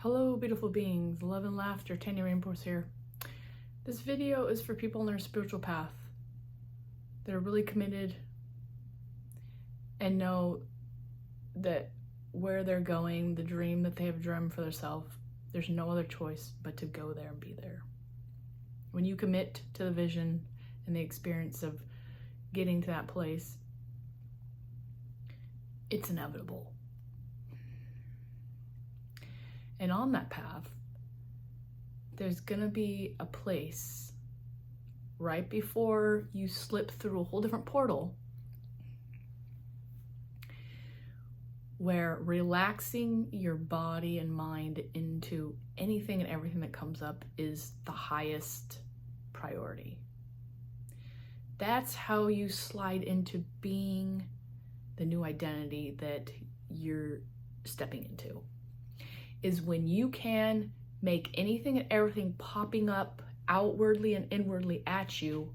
Hello, beautiful beings. Love and laughter. Tanya Rainforest here. This video is for people on their spiritual path that are really committed and know that where they're going, the dream that they have dreamt for themselves, there's no other choice but to go there and be there. When you commit to the vision and the experience of getting to that place, it's inevitable. And on that path, there's gonna be a place right before you slip through a whole different portal where relaxing your body and mind into anything and everything that comes up is the highest priority. That's how you slide into being the new identity that you're stepping into. Is when you can make anything and everything popping up outwardly and inwardly at you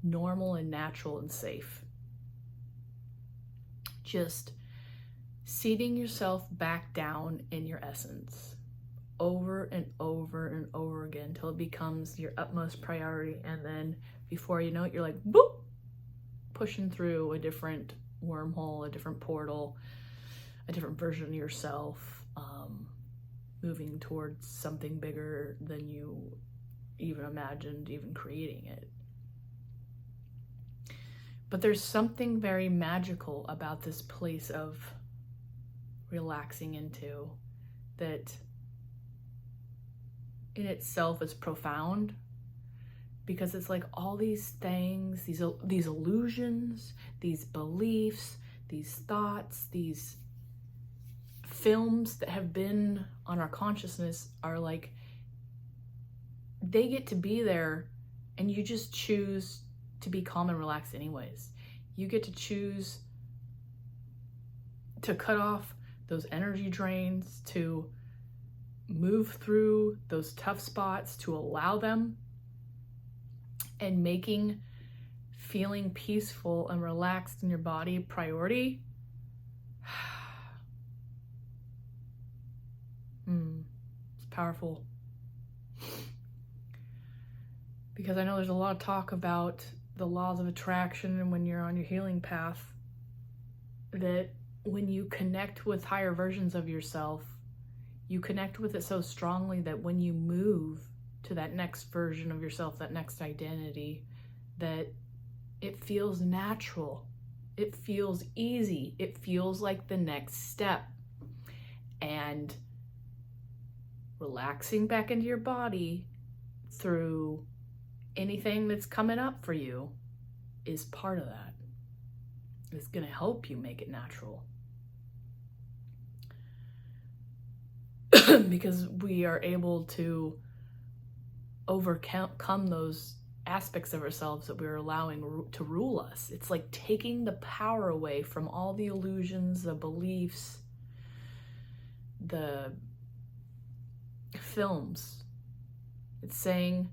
normal and natural and safe. Just seating yourself back down in your essence over and over and over again until it becomes your utmost priority, and then before you know it, you're like boop, pushing through a different wormhole, a different portal, a different version of yourself, moving towards something bigger than you even imagined, even creating it. But there's something very magical about this place of relaxing into that in itself is profound, because it's like all these things, these illusions, these beliefs, these thoughts, these films that have been on our consciousness are like, they get to be there and you just choose to be calm and relaxed anyways. You get to choose to cut off those energy drains, to move through those tough spots, to allow them, and making feeling peaceful and relaxed in your body priority. It's powerful. Because I know there's a lot of talk about the laws of attraction, and when you're on your healing path, that when you connect with higher versions of yourself, you connect with it so strongly that when you move to that next version of yourself, that next identity, that it feels natural. It feels easy. It feels like the next step. And relaxing back into your body through anything that's coming up for you is part of that. It's going to help you make it natural. Because we are able to overcome those aspects of ourselves that we're allowing to rule us. It's like taking the power away from all the illusions, the beliefs, the films. It's saying,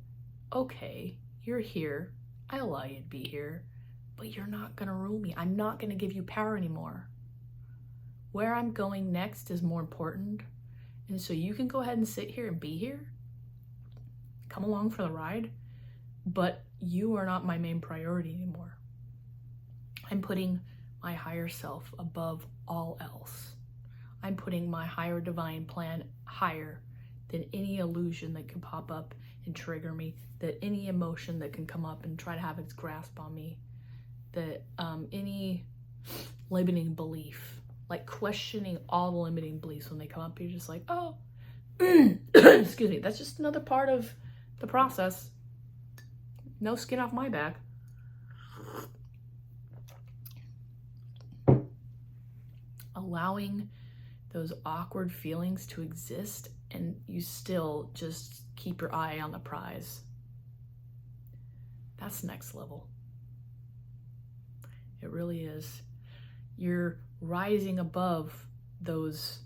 okay, you're here, I allow you to be here, but you're not gonna rule me. I'm not gonna give you power anymore. Where I'm going next is more important, and so you can go ahead and sit here and be here, come along for the ride, but you are not my main priority anymore. I'm putting my higher self above all else. I'm putting my higher divine plan higher than any illusion that can pop up and trigger me, that any emotion that can come up and try to have its grasp on me, that any limiting belief, like questioning all the limiting beliefs when they come up, you're just like, oh, excuse me, that's just another part of the process. No skin off my back. Allowing those awkward feelings to exist, and you still just keep your eye on the prize. That's next level. It really is. You're rising above those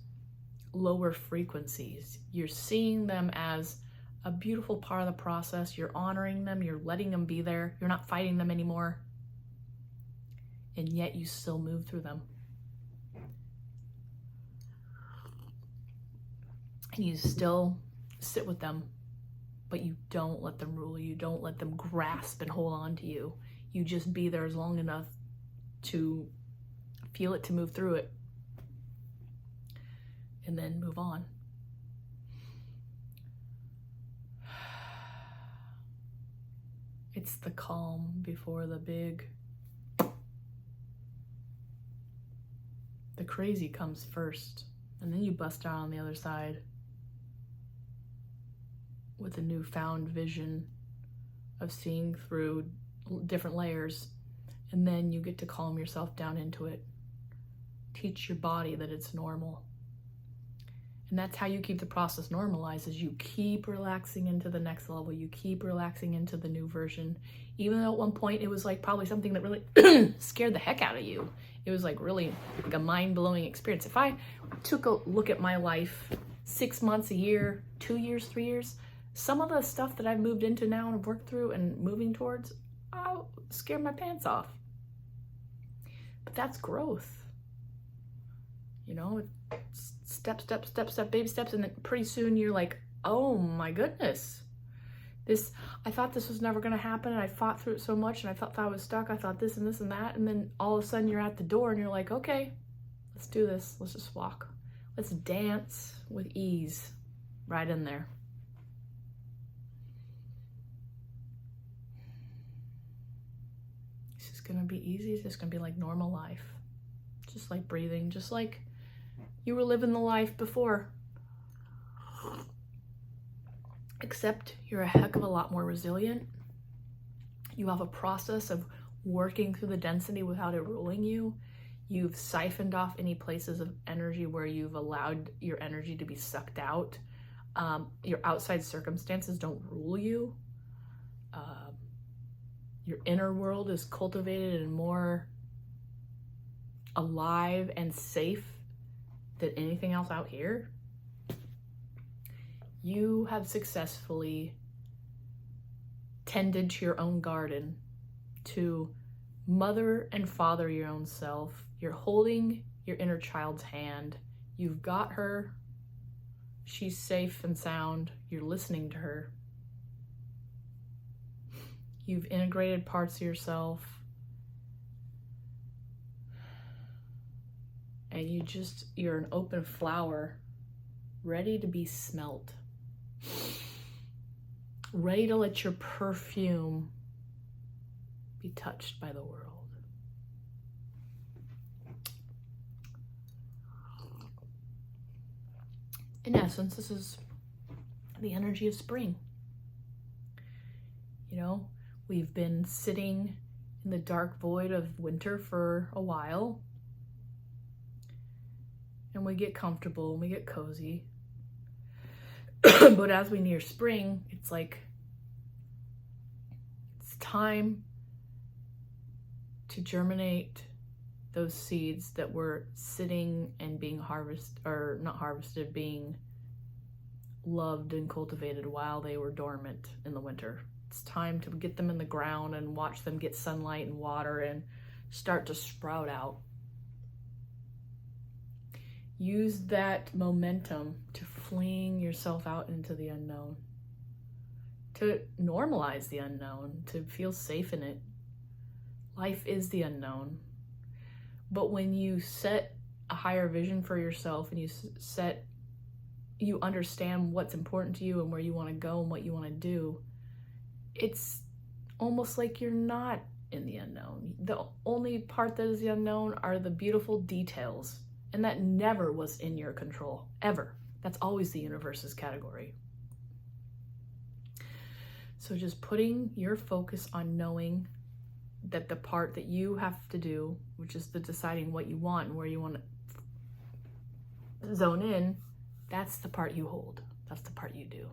lower frequencies. You're seeing them as a beautiful part of the process. You're honoring them. You're letting them be there. You're not fighting them anymore. And yet you still move through them. And you still sit with them, but you don't let them rule you. You don't let them grasp and hold on to you. You just be there as long enough to feel it, to move through it, and then move on. It's the calm before the big. The crazy comes first, and then you bust out on the other side with a newfound vision of seeing through different layers, and then you get to calm yourself down into it. Teach your body that it's normal. And that's how you keep the process normalized, is you keep relaxing into the next level. You keep relaxing into the new version. Even though at one point it was like probably something that really scared the heck out of you. It was like really like a mind-blowing experience. If I took a look at my life 6 months, a year, 2 years, 3 years, some of the stuff that I've moved into now and worked through and moving towards, I'll scare my pants off. But that's growth. You know, step, baby steps, and then pretty soon you're like, oh my goodness. I thought this was never gonna happen, and I fought through it so much, and I felt I was stuck. I thought this and this and that, and then all of a sudden you're at the door and you're like, okay, let's do this. Let's just walk. Let's dance with ease right in there. It's just gonna be easy. It's just gonna be like normal life. Just like breathing, just like you were living the life before. Except you're a heck of a lot more resilient. You have a process of working through the density without it ruling you. You've siphoned off any places of energy where you've allowed your energy to be sucked out. Your outside circumstances don't rule you. Your inner world is cultivated and more alive and safe than anything else out here. You have successfully tended to your own garden, to mother and father your own self. You're holding your inner child's hand. You've got her. She's safe and sound. You're listening to her. You've integrated parts of yourself. And you're an open flower, ready to be smelt. Ready to let your perfume be touched by the world. In essence, this is the energy of spring. You know, we've been sitting in the dark void of winter for a while. And we get comfortable and we get cozy. But as we near spring, it's like it's time to germinate those seeds that were sitting and being harvested, or not harvested, being loved and cultivated while they were dormant in the winter. It's time to get them in the ground and watch them get sunlight and water and start to sprout out. Use that momentum to fling yourself out into the unknown, to normalize the unknown, to feel safe in it. Life is the unknown. But when you set a higher vision for yourself and you understand what's important to you and where you want to go and what you want to do, it's almost like you're not in the unknown. The only part that is the unknown are the beautiful details. And that never was in your control, ever. That's always the universe's category. So just putting your focus on knowing that the part that you have to do, which is the deciding what you want and where you want to zone in, that's the part you hold. That's the part you do.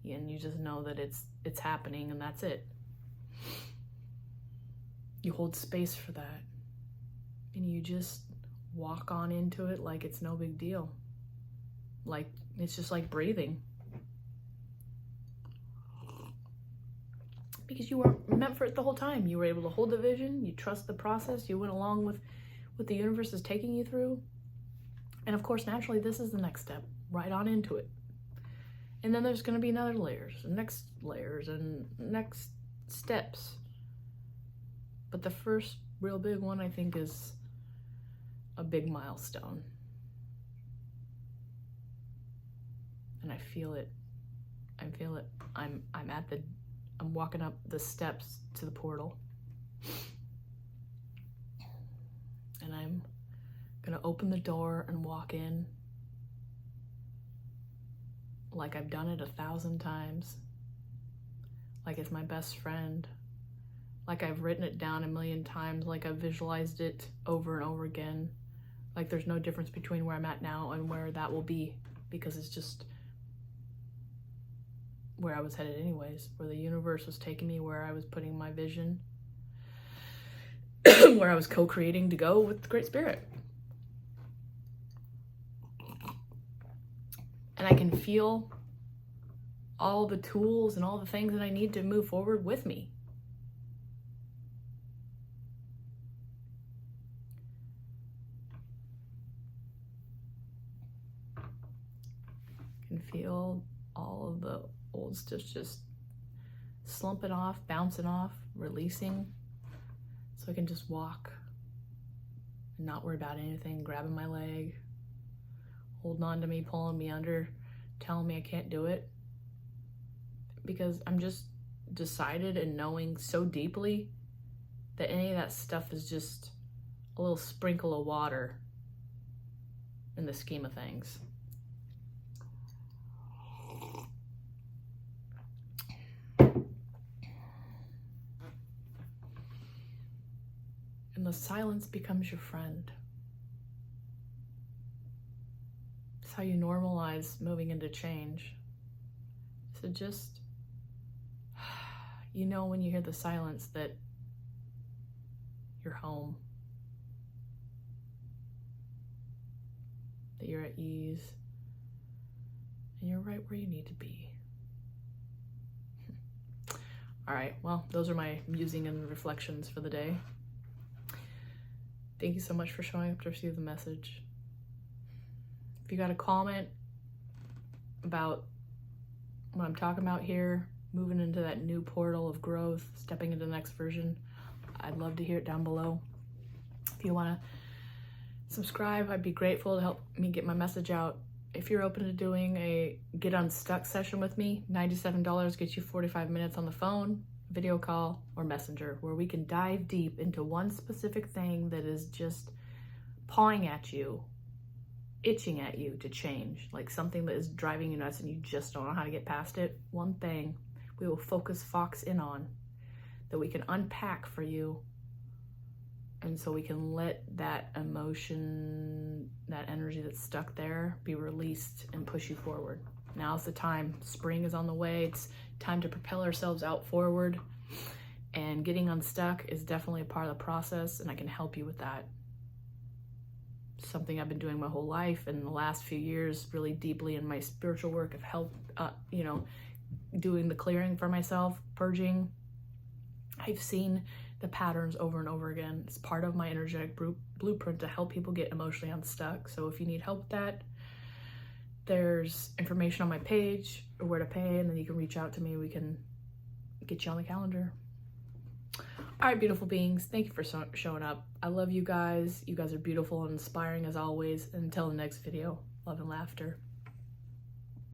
And you just know that it's happening, and that's it. You hold space for that. And you just walk on into it like it's no big deal. Like it's just like breathing. Because you weren't meant for it the whole time. You were able to hold the vision, you trust the process, you went along with what the universe is taking you through. And of course, naturally, this is the next step, right on into it. And then there's going to be another layers, and next steps. But the first real big one, I think, is a big milestone. And I feel it. I feel it. I'm walking up the steps to the portal. And I'm gonna open the door and walk in like I've done it 1,000 times, like it's my best friend, like I've written it down 1,000,000 times, like I've visualized it over and over again, like there's no difference between where I'm at now and where that will be, because it's just where I was headed anyways, where the universe was taking me, where I was putting my vision, where I was co-creating to go with the Great Spirit. And I can feel all the tools and all the things that I need to move forward with me. I can feel all of the old stuff just slumping off, bouncing off, releasing, so I can just walk and not worry about anything, grabbing my leg, holding on to me, pulling me under, telling me I can't do it, because I'm just decided and knowing so deeply that any of that stuff is just a little sprinkle of water in the scheme of things. And the silence becomes your friend. It's how you normalize moving into change. So just, you know, when you hear the silence that you're home, that you're at ease, and you're right where you need to be. All right, well, those are my musing and reflections for the day. Thank you so much for showing up to receive the message. If you got a comment about what I'm talking about here, moving into that new portal of growth, stepping into the next version, I'd love to hear it down below. If you want to subscribe, I'd be grateful to help me get my message out. If you're open to doing a Get Unstuck session with me, $97 gets you 45 minutes on the phone, video call, or messenger, where we can dive deep into one specific thing that is just pawing at you, itching at you to change, like something that is driving you nuts and you just don't know how to get past it. One thing we will focus Fox in on that we can unpack for you, and so we can let that emotion, that energy that's stuck there, be released and push you forward. Now's the time. Spring is on the way. It's time to propel ourselves out forward, and getting unstuck is definitely a part of the process, and I can help you with that. Something I've been doing my whole life, and the last few years really deeply in my spiritual work of help, doing the clearing for myself, purging. I've seen the patterns over and over again. It's part of my energetic blueprint to help people get emotionally unstuck. So if you need help with that, there's information on my page or where to pay, and then you can reach out to me. We can get you on the calendar. All right, beautiful beings, thank you for showing up. I love you guys. You guys are beautiful and inspiring as always. Until the next video, love and laughter.